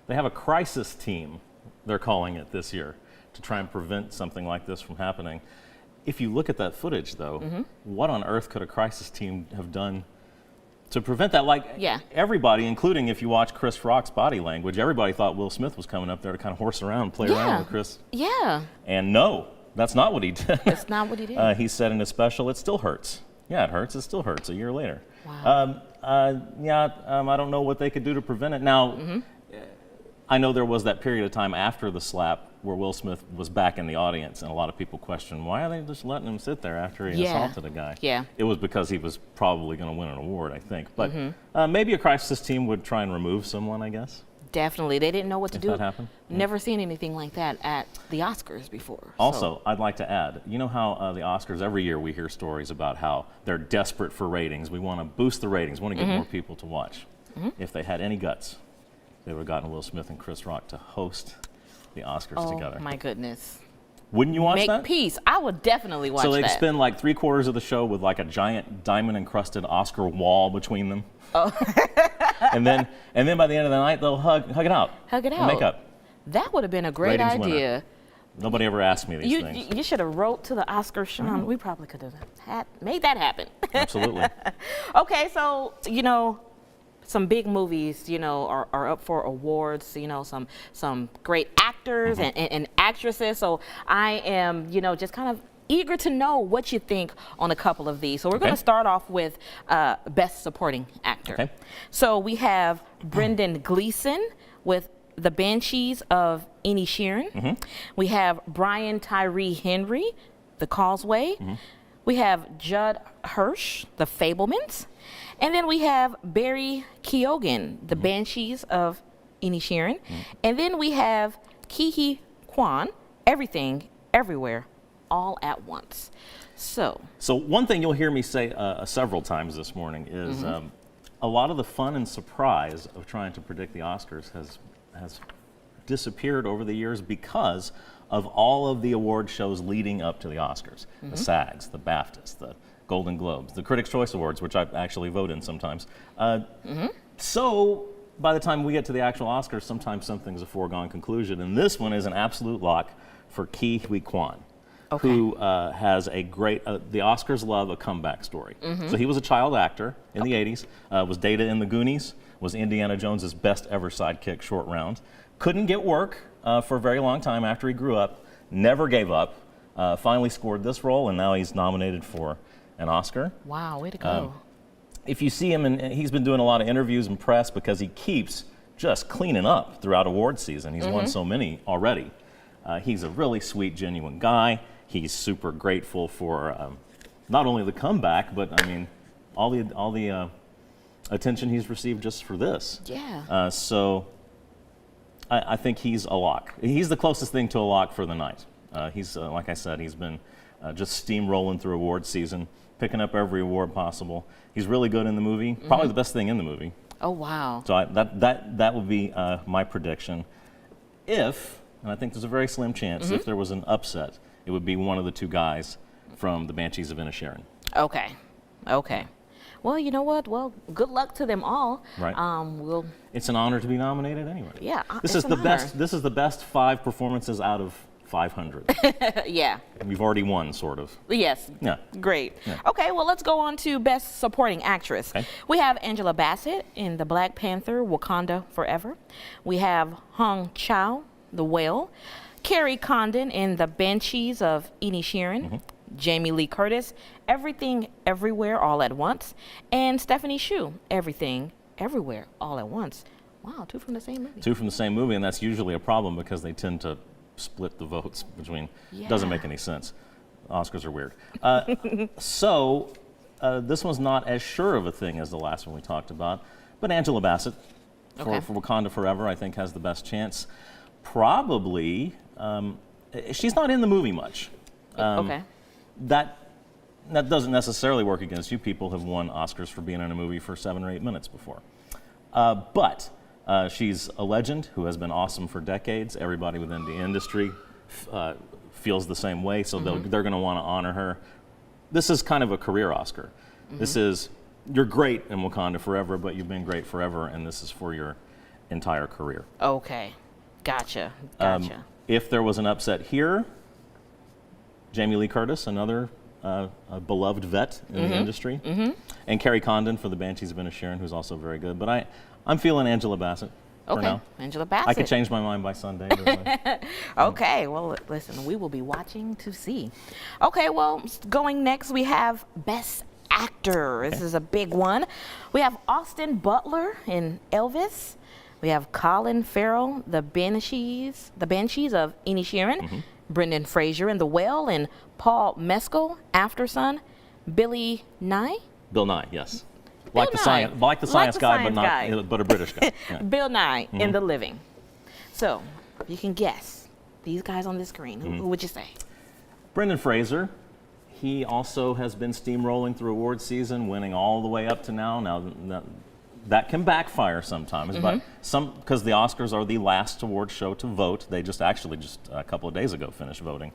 They have a crisis team, they're calling it this year, to try and prevent something like this from happening. If you look at that footage, though, what on earth could a crisis team have done to prevent that? Like, everybody, including if you watch Chris Rock's body language, everybody thought Will Smith was coming up there to kind of horse around, play around with Chris. Yeah. And no, that's not what he did. That's not what he did. He said in his special, it still hurts. Yeah, it hurts. It still hurts a year later. Wow. I don't know what they could do to prevent it. Now, I know there was that period of time after the slap where Will Smith was back in the audience, and a lot of people questioned, why are they just letting him sit there after he assaulted a guy? Yeah. It was because he was probably going to win an award, I think. But maybe a crisis team would try and remove someone, I guess. Definitely. They didn't know what to do. That happened? Never seen anything like that at the Oscars before. Also, I'd like to add, you know how the Oscars, every year we hear stories about how they're desperate for ratings. We want to boost the ratings, want to get more people to watch. If they had any guts, they would have gotten Will Smith and Chris Rock to host the Oscars together. Oh, my goodness. Wouldn't you watch that? Make peace. I would definitely watch that. So they'd spend like 3/4 of the show with like a giant diamond-encrusted Oscar wall between them. Oh. and then by the end of the night, they'll hug it out. Hug it out. And make up. That would have been a great idea. Winner. Nobody ever asked me these things. You should have wrote to the Oscar, Shawn. We probably could have made that happen. Absolutely. Okay, so, some big movies, are up for awards, some great actors and actresses. So I am, just kind of eager to know what you think on a couple of these. So we're going to start off with Best Supporting Actor. Okay. So we have Brendan Gleeson with The Banshees of Inisherin. We have Brian Tyree Henry, The Causeway. We have Judd Hirsch, The Fabelmans. And then we have Barry Keoghan, The Banshees of Inisherin. And then we have Ke Quan, Everything, Everywhere, All at Once. So one thing you'll hear me say several times this morning is a lot of the fun and surprise of trying to predict the Oscars has disappeared over the years because of all of the award shows leading up to the Oscars. The SAGs, the BAFTAs, the Golden Globes, the Critics' Choice Awards, which I actually vote in sometimes. So by the time we get to the actual Oscars, sometimes something's a foregone conclusion. And this one is an absolute lock for Ke Huy Quan, who has a great, the Oscars love a comeback story. So he was a child actor in the 80s, was Data in The Goonies, was Indiana Jones's best ever sidekick short round. Couldn't get work for a very long time after he grew up, never gave up, finally scored this role, and now he's nominated for an Oscar. Wow, way to go. If you see him, and he's been doing a lot of interviews and press because he keeps just cleaning up throughout award season. He's won so many already. He's a really sweet, genuine guy. He's super grateful for not only the comeback, but I mean, all the attention he's received just for this. Yeah. So I think he's a lock. He's the closest thing to a lock for the night. He's like I said, he's been just steamrolling through award season, picking up every award possible. He's really good in the movie, probably the best thing in the movie. Oh, wow. So that would be my prediction. If, and I think there's a very slim chance, if there was an upset, it would be one of the two guys from the Banshees of Inisherin. Okay. Well, you know what? Well, good luck to them all. Right. It's an honor to be nominated anyway. Yeah, this is the best. This is the best 5 performances out of 500. Yeah. We've already won, sort of. Yes. Yeah. Great. Yeah. Okay, well, let's go on to Best Supporting Actress. Okay. We have Angela Bassett in The Black Panther, Wakanda Forever. We have Hong Chow, The Whale. Carrie Condon in The Banshees of Inisherin. Jamie Lee Curtis, Everything, Everywhere, All at Once. And Stephanie Hsu, Everything, Everywhere, All at Once. Wow, 2 from the same movie. 2 from the same movie, and that's usually a problem because they tend to split the votes between. Doesn't make any sense. Oscars are weird. So this one's not as sure of a thing as the last one we talked about, but Angela Bassett for Wakanda Forever I think has the best chance. Probably, she's not in the movie much. That doesn't necessarily work against you. People have won Oscars for being in a movie for 7 or 8 minutes before. But she's a legend who has been awesome for decades. Everybody within the industry feels the same way, so they're going to want to honor her. This is kind of a career Oscar. This is, you're great in Wakanda Forever, but you've been great forever, and this is for your entire career. Okay. Gotcha. If there was an upset here, Jamie Lee Curtis, another a beloved vet in the industry, and Carrie Condon for the Banshees of Inisherin, who's also very good. But I'm feeling Angela Bassett for now. Angela Bassett. I could change my mind by Sunday. Okay, well, listen, we will be watching to see. Okay, well, going next, we have Best Actor. This is a big one. We have Austin Butler in Elvis. We have Colin Farrell, the Banshees of Inisherin. Brendan Fraser in The Well, and Paul Mescal, Aftersun. Bill Nye, yes. Bill Like the science guy, but a British guy. Yeah. Bill Nye in The Living. So, you can guess these guys on the screen. Who would you say? Brendan Fraser. He also has been steamrolling through award season, winning all the way up to now. Now, that can backfire sometimes, but because the Oscars are the last award show to vote, they just a couple of days ago finished voting.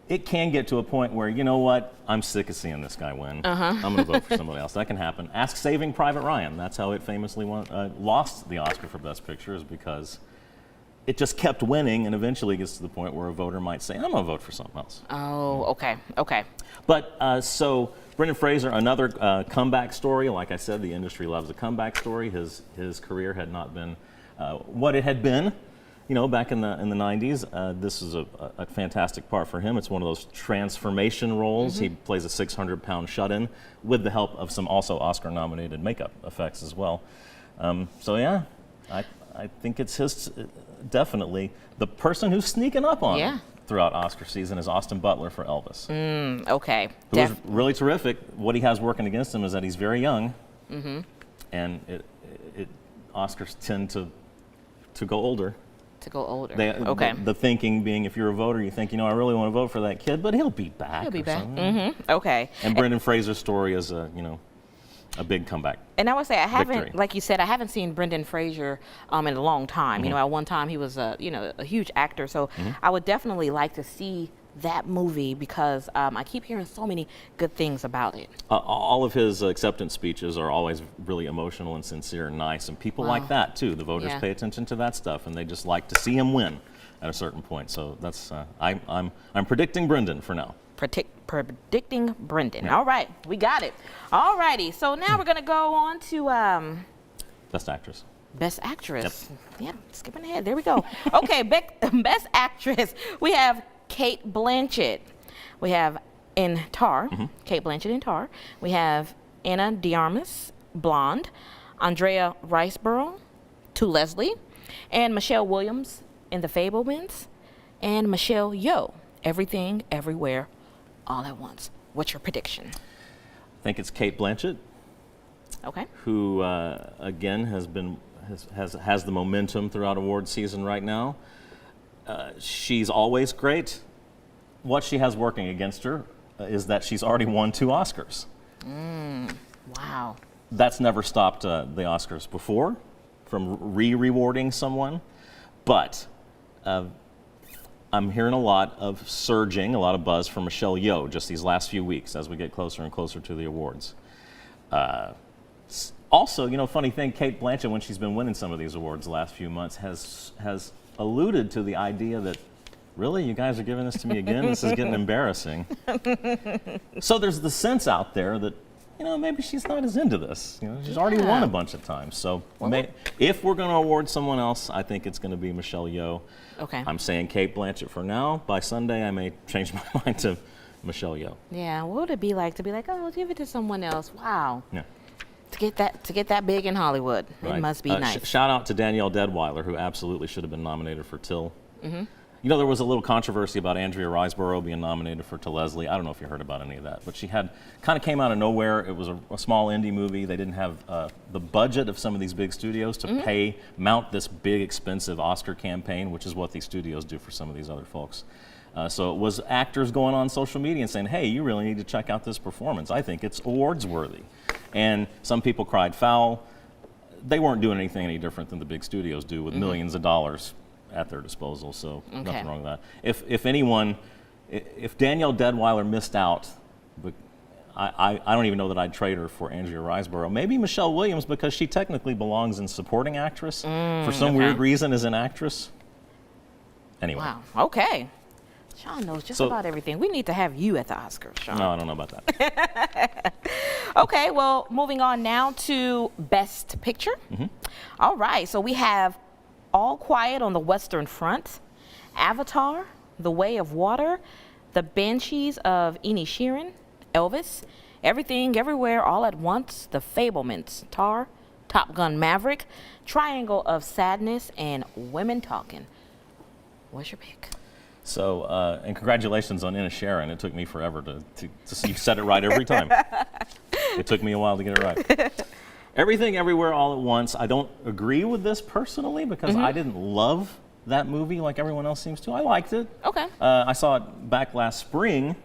It can get to a point where, you know what, I'm sick of seeing this guy win. I'm going to vote for somebody else. That can happen. Ask Saving Private Ryan. That's how it famously lost the Oscar for Best Picture, is because it just kept winning, and eventually gets to the point where a voter might say, I'm going to vote for something else. Oh, okay. But so Brendan Fraser, another comeback story. Like I said, the industry loves a comeback story. His career had not been what it had been, back in the 90s. This is a fantastic part for him. It's one of those transformation roles. He plays a 600-pound shut-in with the help of some also Oscar-nominated makeup effects as well. So yeah, I think it's his. Definitely the person who's sneaking up on him throughout Oscar season is Austin Butler for Elvis. Okay. Who was really terrific. What he has working against him is that he's very young, and Oscars tend to go older. The thinking being, if you're a voter, you think, I really want to vote for that kid, but he'll be back. Okay. And Brendan Fraser's story is a big comeback. And I would say victory. Like you said, I haven't seen Brendan Fraser in a long time. At one time he was a huge actor. So I would definitely like to see that movie, because I keep hearing so many good things about it. All of his acceptance speeches are always really emotional and sincere and nice, and people like that too. The voters pay attention to that stuff, and they just like to see him win at a certain point. So that's I'm predicting Brendan for now. Predicting Brendan. All right, we got it. All righty, so now we're going to go on to Best Actress. Best Actress. Yep, skipping ahead. There we go. Okay, Best Actress. We have Cate Blanchett. We have in Tar. Cate Blanchett in Tar. We have Anna de Armas, Blonde. Andrea Riseborough, To Leslie. And Michelle Williams in The Fabelmans. And Michelle Yeoh, Everything, Everywhere, All at Once. What's your prediction? I think it's Cate Blanchett. Okay. Who again has the momentum throughout award season right now. She's always great. What she has working against her is that she's already won 2 Oscars. Wow. That's never stopped the Oscars before from rewarding someone, but. I'm hearing a lot of buzz for Michelle Yeoh just these last few weeks as we get closer and closer to the awards. Also, funny thing, Cate Blanchett, when she's been winning some of these awards the last few months, has alluded to the idea that, really, you guys are giving this to me again? This is getting embarrassing. So there's the sense out there that, maybe she's not as into this. She's already won a bunch of times. So if we're going to award someone else, I think it's going to be Michelle Yeoh. Okay. I'm saying Cate Blanchett for now. By Sunday, I may change my mind to Michelle Yeoh. Yeah, what would it be like to be like, oh, give it to someone else? Wow. Yeah. To get that big in Hollywood, right. It must be nice. Shout out to Danielle Deadwyler, who absolutely should have been nominated for Till. There was a little controversy about Andrea Riseborough being nominated for To Leslie. I don't know if you heard about any of that, but she kind of came out of nowhere. It was a small indie movie. They didn't have the budget of some of these big studios to mount this big, expensive Oscar campaign, which is what these studios do for some of these other folks. So it was actors going on social media and saying, hey, you really need to check out this performance. I think it's awards worthy. And some people cried foul. They weren't doing anything any different than the big studios do with millions of dollars at their disposal, so nothing wrong with that. If Danielle Deadwyler missed out I don't even know that I'd trade her for Andrea Riseborough. Maybe Michelle Williams, because she technically belongs in supporting actress. For some weird reason as an actress. Anyway. Wow. Okay. Shawn knows just about everything. We need to have you at the Oscars, Shawn. No, I don't know about that. Okay, well, moving on now to Best Picture. All right, so we have All Quiet on the Western Front, Avatar, The Way of Water, The Banshees of Inisherin, Elvis, Everything Everywhere All at Once, The Fablemans, Tar, Top Gun Maverick, Triangle of Sadness, and Women Talking. What's your pick? So, and congratulations on Inisherin. It took me forever to see you said it right every time. It took me a while to get it right. Everything Everywhere All at Once. I don't agree with this personally because I didn't love that movie like everyone else seems to. I liked it. Okay. I saw it back last spring,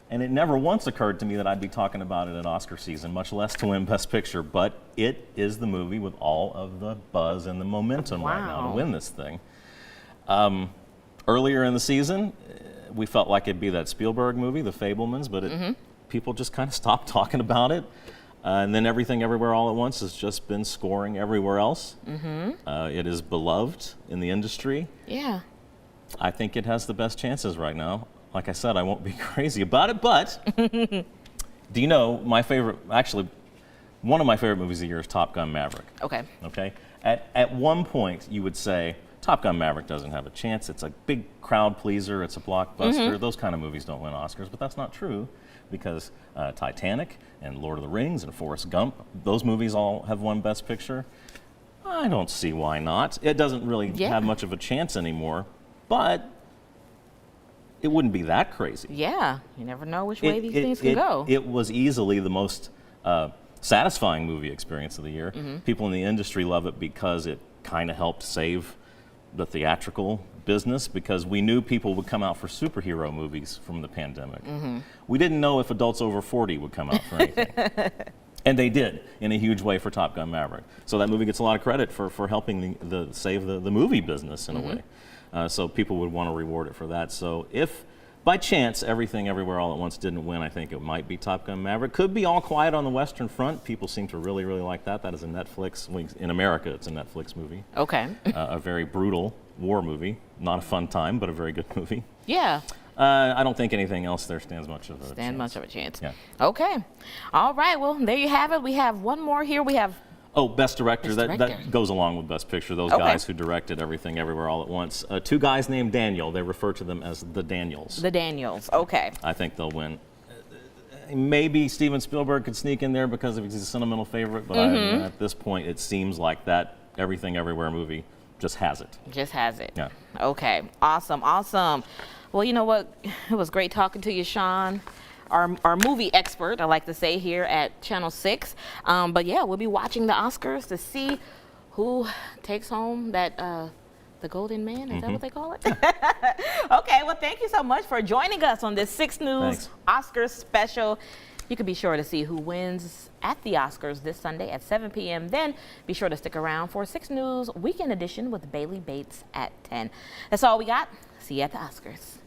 and it never once occurred to me that I'd be talking about it at Oscar season, much less to win Best Picture. But it is the movie with all of the buzz and the momentum right now to win this thing. Earlier in the season, we felt like it'd be that Spielberg movie, The Fablemans, but people just kind of stopped talking about it. And then Everything Everywhere All at Once has just been scoring everywhere else. It is beloved in the industry. Yeah. I think it has the best chances right now. Like I said, I won't be crazy about it, but do you know my favorite, actually, one of my favorite movies of the year is Top Gun Maverick. Okay. Okay? At one point, you would say, Top Gun Maverick doesn't have a chance. It's a big crowd pleaser. It's a blockbuster. Those kind of movies don't win Oscars, but that's not true because Titanic and Lord of the Rings and Forrest Gump, those movies all have won Best Picture. I don't see why not. It doesn't really have much of a chance anymore, but it wouldn't be that crazy. Yeah, you never know which way these things can go. It was easily the most satisfying movie experience of the year. People in the industry love it because it kind of helped save the theatrical business because we knew people would come out for superhero movies from the pandemic. We didn't know if adults over 40 would come out for anything. And they did in a huge way for Top Gun Maverick. So that movie gets a lot of credit for helping save the movie business in a way. So people would want to reward it for that. So if by chance Everything Everywhere All at Once didn't win, I think it might be Top Gun Maverick. Could be All Quiet on the Western Front. People seem to really, really like that. That is a Netflix, in America, it's a Netflix movie. Okay. A very brutal war movie. Not a fun time, but a very good movie. Yeah. I don't think anything else there stands much of a chance. Yeah. Okay. All right. Well, there you have it. We have one more here. We have. Oh, Best Director. That goes along with Best Picture. Those guys who directed Everything Everywhere All at Once. Two guys named Daniel. They refer to them as the Daniels. The Daniels. Okay. I think they'll win. Maybe Steven Spielberg could sneak in there because he's a sentimental favorite, but at this point, it seems like that Everything Everywhere movie just has it. Just has it. Yeah. Okay. Awesome. Awesome. Well, you know what? It was great talking to you, Shawn. Our movie expert, I like to say, here at Channel 6. But yeah, we'll be watching the Oscars to see who takes home that the Golden Man. Is that what they call it? Okay, well, thank you so much for joining us on this 6 News Oscars special. You can be sure to see who wins at the Oscars this Sunday at 7 p.m. Then be sure to stick around for 6 News Weekend Edition with Bailey Bates at 10. That's all we got. See you at the Oscars.